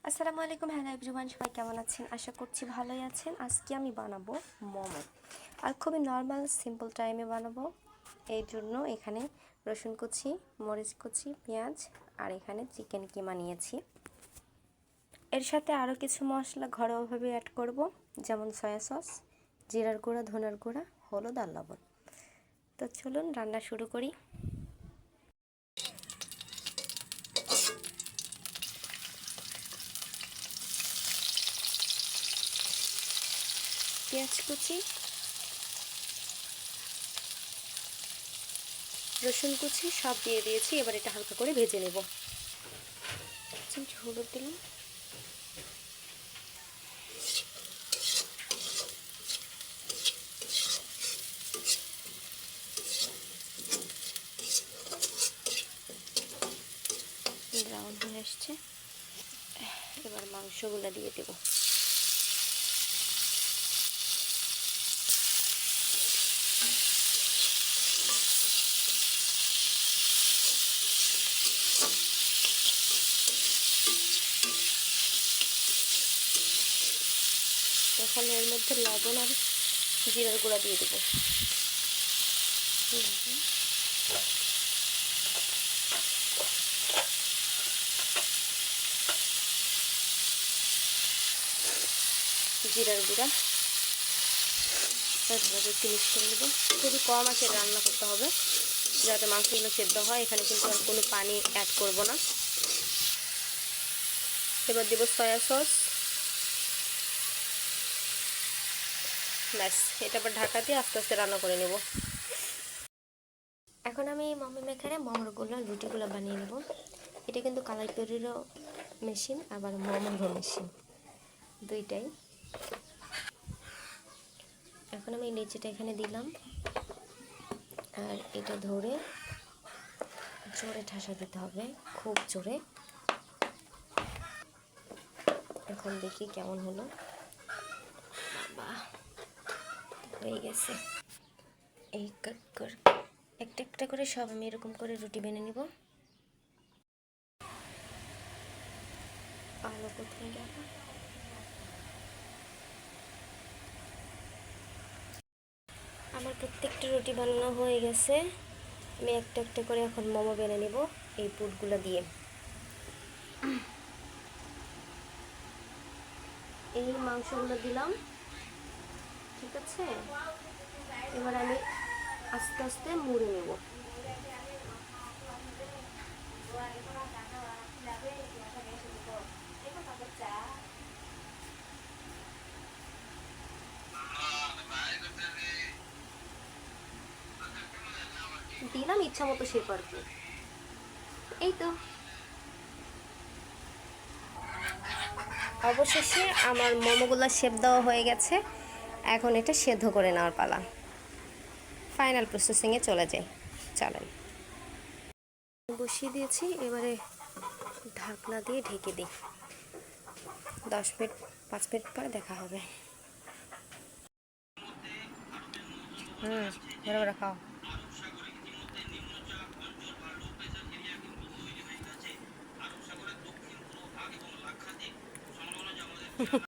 আসসালামু আলাইকুম, hello everyone, সবাই কেমন আছেন? আশা করছি ভালোই আছেন। আজকে আমি বানাবো মোমো, আর খুবই নর্মাল সিম্পল টাইমে বানাবো। এই জন্য এখানে রসুন কুচি, মরিচ কুচি, পেঁয়াজ আর এখানে চিকেন কিমা নিয়েছি। এর সাথে আরও কিছু মশলা ঘরোয়াভাবে অ্যাড করব, যেমন সয়া সস, জিরার গুঁড়া, ধনের গুঁড়া, হলুদ আর লবণ। তো চলুন রান্না শুরু করি। পেঁয়াজ কুচি, রসুন কুচি সব দিয়ে দিয়েছি। এবার এটা হালকা করে ভেজে নেব। হলুদ দিলাম, ব্রাউন হয়ে আসছে। এবার মাংসগুলো দিয়ে দেব। এখন এর মধ্যে লবণ আর জিরার গুঁড়া দিয়ে দেবো। জিরার গুঁড়া ভালো একটু মিক্স করে নেব। খুবই কম আছে রান্না করতে হবে যাতে মাংসগুলো সেদ্ধ হয়। এখানে কিন্তু আর কোনো পানি অ্যাড করব না। এবার দেব সয়া সস। ব্যাস, এটা আবার ঢাকা দিয়ে আস্তে আস্তে রান্না করে নেব। এখন আমি মোমো মেকারে মোমোগুলো রুটিগুলো বানিয়ে নেব। এটা কিন্তু কালাই তৈরিরও মেশিন, আবার মোমোরও মেশিন, দুইটাই। এখন আমি লেচিটা এখানে দিলাম, আর এটা ধরে জোরে ঠাসা দিতে হবে, খুব জোরে। এখন দেখি কেমন হলো। বাহ, হয়ে গেছে। এই একটা একটা করে সব আমি এরকম করে রুটি বেনে নিব। আলো কোথায় গেল? আমার প্রত্যেকটা রুটি বানানো হয়ে গেছে। আমি একটা একটা করে এখন মোমো বেনে নিব এই পুরগুলো দিয়ে। এই মাংসগুলো দিলাম, ঠিক আছে। এবার আমি আস্তে আস্তে মুড়ে নেব। দিলাম ইচ্ছা মতো শেপ আর কি। এই তো অবশেষে আমার মোমোগুলো শেপ দেওয়া হয়ে গেছে। এখন এটা সেদ্ধ করে নেওয়ার পালা। ফাইনাল প্রসেসিংয়ে চলে যাই, চলেন। বসিয়ে দিয়েছি, এবারে ঢাকনা দিয়ে ঢেকে দিই। 10 মিনিট 5 মিনিট পরে দেখা হবে। বরাবর খাও।